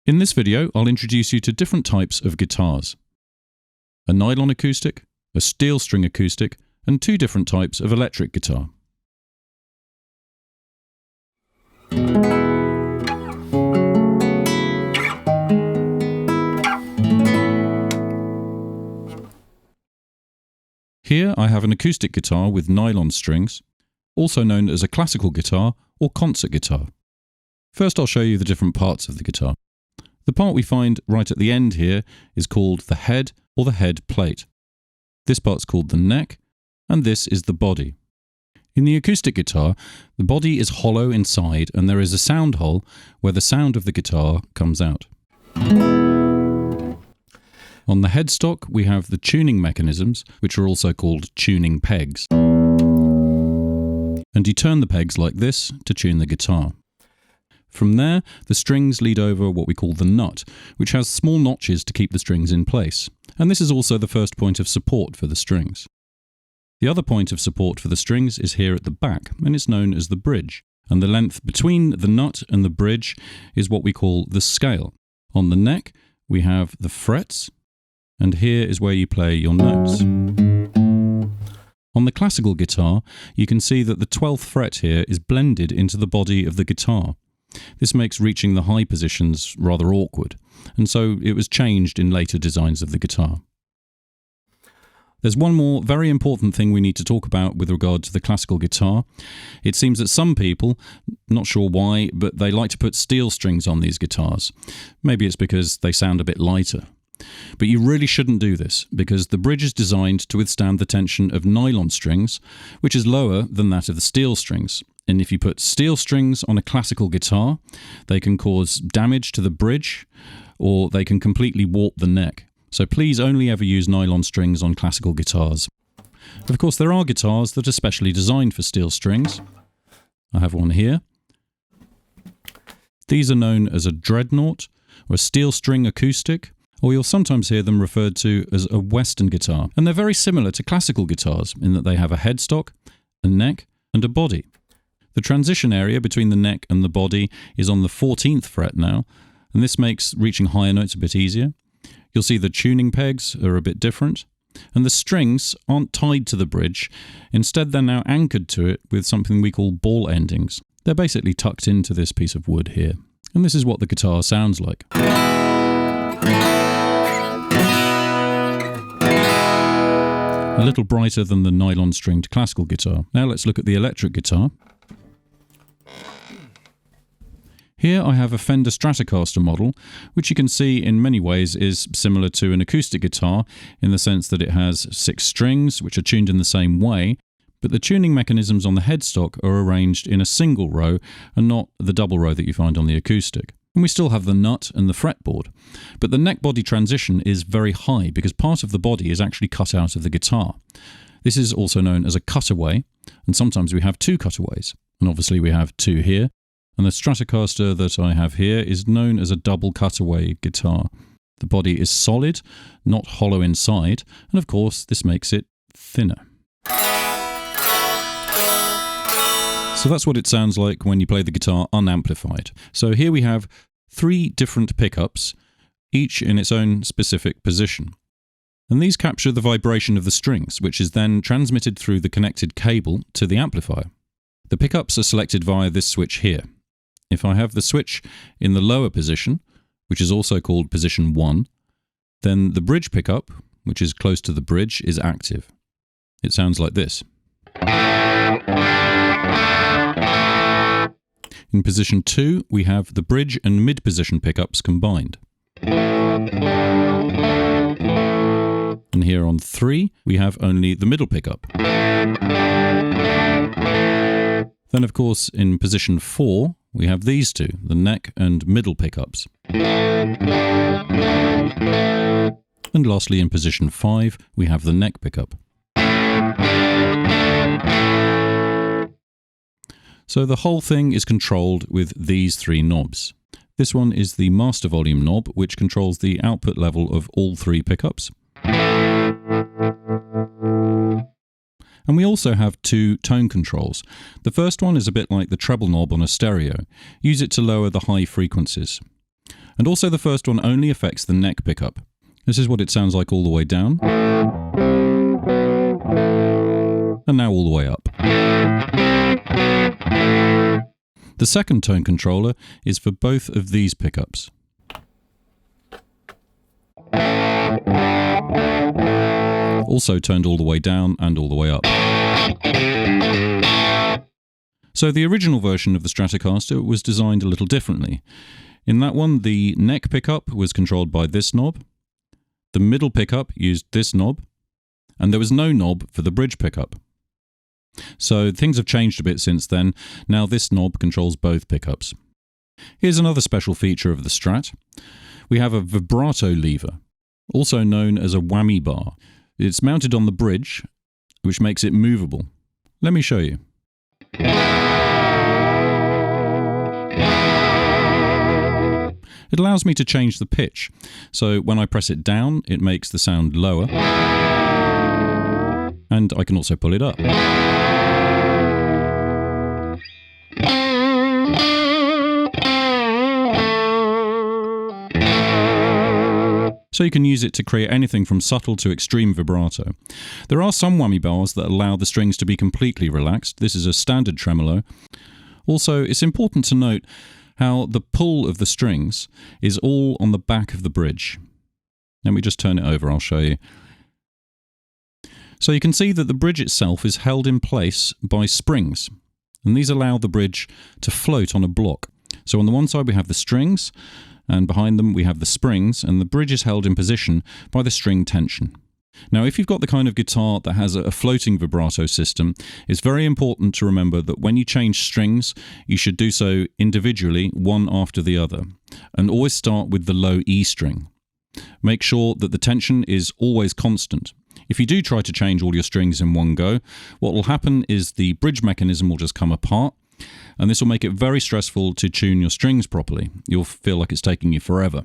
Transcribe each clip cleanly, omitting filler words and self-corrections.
In this video, I'll introduce you to different types of guitars. A nylon acoustic, a steel string acoustic, and two different types of electric guitar. Here I have an acoustic guitar with nylon strings, also known as a classical guitar or concert guitar. First I'll show you the different parts of the guitar. The part we find right at the end here is called the head or the head plate. This part's called the neck, and this is the body. In the acoustic guitar, the body is hollow inside and there is a sound hole where the sound of the guitar comes out. On the headstock we have the tuning mechanisms, which are also called tuning pegs. And you turn the pegs like this to tune the guitar. From there, the strings lead over what we call the nut, which has small notches to keep the strings in place. And this is also the first point of support for the strings. The other point of support for the strings is here at the back, and it's known as the bridge. And the length between the nut and the bridge is what we call the scale. On the neck, we have the frets, and here is where you play your notes. On the classical guitar, you can see that the 12th fret here is blended into the body of the guitar. This makes reaching the high positions rather awkward, and so it was changed in later designs of the guitar. There's one more very important thing we need to talk about with regard to the classical guitar. It seems that some people, not sure why, but they like to put steel strings on these guitars. Maybe it's because they sound a bit lighter. But you really shouldn't do this, because the bridge is designed to withstand the tension of nylon strings, which is lower than that of the steel strings. And if you put steel strings on a classical guitar, they can cause damage to the bridge, or they can completely warp the neck. So please only ever use nylon strings on classical guitars. Of course, there are guitars that are specially designed for steel strings. I have one here. These are known as a dreadnought, or a steel string acoustic, or you'll sometimes hear them referred to as a Western guitar. And they're very similar to classical guitars in that they have a headstock, a neck, and a body. The transition area between the neck and the body is on the 14th fret now, and this makes reaching higher notes a bit easier. You'll see the tuning pegs are a bit different, and the strings aren't tied to the bridge. Instead, they're now anchored to it with something we call ball endings. They're basically tucked into this piece of wood here, and this is what the guitar sounds like. A little brighter than the nylon-stringed classical guitar. Now let's look at the electric guitar. Here I have a Fender Stratocaster model, which you can see in many ways is similar to an acoustic guitar in the sense that it has 6 strings, which are tuned in the same way, but the tuning mechanisms on the headstock are arranged in a single row and not the double row that you find on the acoustic. And we still have the nut and the fretboard, but the neck-body transition is very high because part of the body is actually cut out of the guitar. This is also known as a cutaway, and sometimes we have 2 cutaways, and obviously we have 2 here. And the Stratocaster that I have here is known as a double cutaway guitar. The body is solid, not hollow inside, and of course this makes it thinner. So that's what it sounds like when you play the guitar unamplified. So here we have 3 different pickups, each in its own specific position. And these capture the vibration of the strings, which is then transmitted through the connected cable to the amplifier. The pickups are selected via this switch here. If I have the switch in the lower position, which is also called position 1, then the bridge pickup, which is close to the bridge, is active. It sounds like this. In position 2, we have the bridge and mid position pickups combined. And here on 3, we have only the middle pickup. Then, of course, in position 4, we have these two, the neck and middle pickups. And lastly, in position 5, we have the neck pickup. So the whole thing is controlled with these 3 knobs. This one is the master volume knob, which controls the output level of all 3 pickups. And we also have 2 tone controls. The first one is a bit like the treble knob on a stereo. Use it to lower the high frequencies. And also the first one only affects the neck pickup. This is what it sounds like all the way down. And now all the way up. The second tone controller is for both of these pickups. Also toned all the way down and all the way up. So the original version of the Stratocaster was designed a little differently. In that one, the neck pickup was controlled by this knob, the middle pickup used this knob, and there was no knob for the bridge pickup. So things have changed a bit since then. Now this knob controls both pickups. Here's another special feature of the Strat. We have a vibrato lever, also known as a whammy bar. It's mounted on the bridge, which makes it movable. Let me show you. It allows me to change the pitch, so when I press it down, it makes the sound lower, and I can also pull it up. So you can use it to create anything from subtle to extreme vibrato. There are some whammy bars that allow the strings to be completely relaxed. This is a standard tremolo. Also, it's important to note how the pull of the strings is all on the back of the bridge. Let me just turn it over, I'll show you. So you can see that the bridge itself is held in place by springs, and these allow the bridge to float on a block. So on the one side we have the strings, and behind them we have the springs, and the bridge is held in position by the string tension. Now, if you've got the kind of guitar that has a floating vibrato system, it's very important to remember that when you change strings, you should do so individually, one after the other, and always start with the low E string. Make sure that the tension is always constant. If you do try to change all your strings in one go, what will happen is the bridge mechanism will just come apart, and this will make it very stressful to tune your strings properly. You'll feel like it's taking you forever.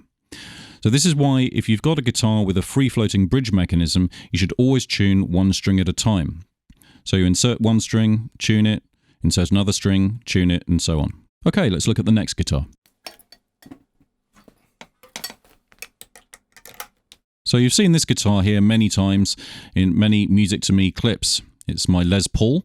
So this is why if you've got a guitar with a free-floating bridge mechanism, you should always tune one string at a time. So you insert one string, tune it, insert another string, tune it, and so on. Okay, let's look at the next guitar. So you've seen this guitar here many times in many Music to Me clips. It's my Les Paul,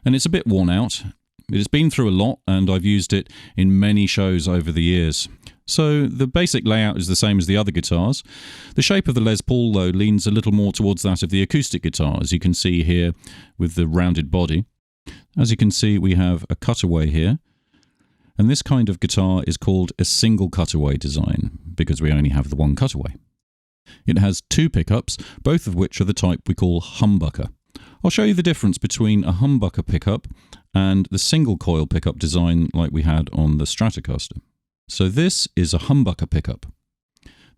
and it's a bit worn out. It's been through a lot, and I've used it in many shows over the years. So the basic layout is the same as the other guitars. The shape of the Les Paul, though, leans a little more towards that of the acoustic guitar, as you can see here with the rounded body. As you can see, we have a cutaway here. And this kind of guitar is called a single cutaway design, because we only have the one cutaway. It has two pickups, both of which are the type we call humbucker. I'll show you the difference between a humbucker pickup and the single coil pickup design like we had on the Stratocaster. So this is a humbucker pickup.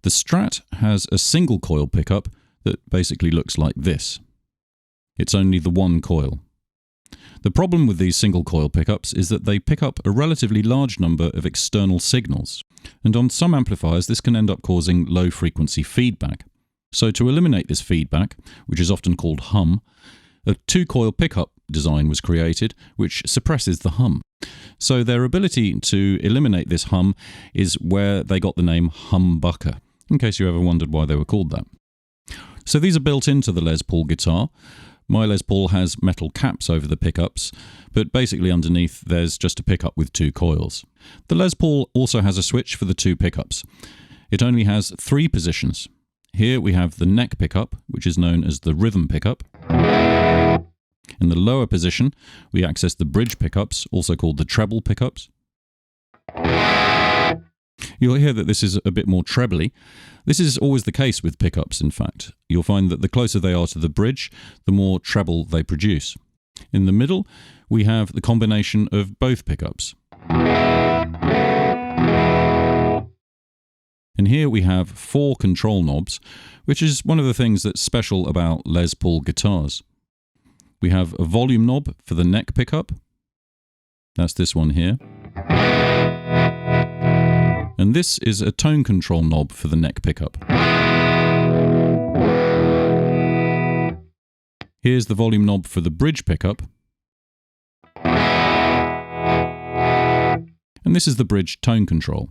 The Strat has a single coil pickup that basically looks like this. It's only the one coil. The problem with these single coil pickups is that they pick up a relatively large number of external signals, and on some amplifiers this can end up causing low frequency feedback. So to eliminate this feedback, which is often called hum, a two-coil pickup design was created which suppresses the hum. So their ability to eliminate this hum is where they got the name humbucker, in case you ever wondered why they were called that. So these are built into the Les Paul guitar. My Les Paul has metal caps over the pickups, but basically underneath there's just a pickup with two coils. The Les Paul also has a switch for the two pickups. It only has three positions. Here we have the neck pickup, which is known as the rhythm pickup. In the lower position, we access the bridge pickups, also called the treble pickups. You'll hear that this is a bit more trebly. This is always the case with pickups, in fact. You'll find that the closer they are to the bridge, the more treble they produce. In the middle, we have the combination of both pickups. And here we have four control knobs, which is one of the things that's special about Les Paul guitars. We have a volume knob for the neck pickup. That's this one here. And this is a tone control knob for the neck pickup. Here's the volume knob for the bridge pickup. And this is the bridge tone control.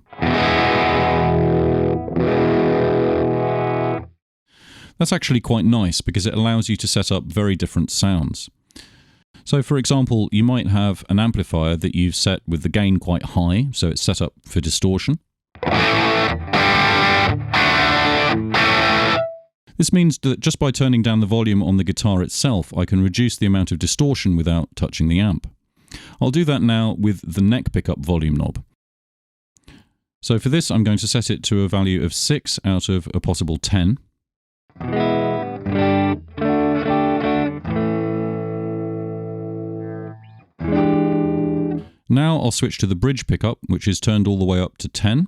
That's actually quite nice because it allows you to set up very different sounds. So for example, you might have an amplifier that you've set with the gain quite high, so it's set up for distortion. This means that just by turning down the volume on the guitar itself, I can reduce the amount of distortion without touching the amp. I'll do that now with the neck pickup volume knob. So for this, I'm going to set it to a value of 6 out of a possible 10. Now I'll switch to the bridge pickup, which is turned all the way up to 10.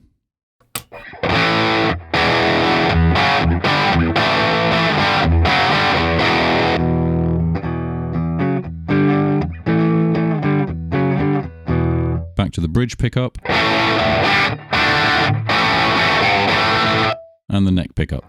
Back to the bridge pickup. And the neck pickup.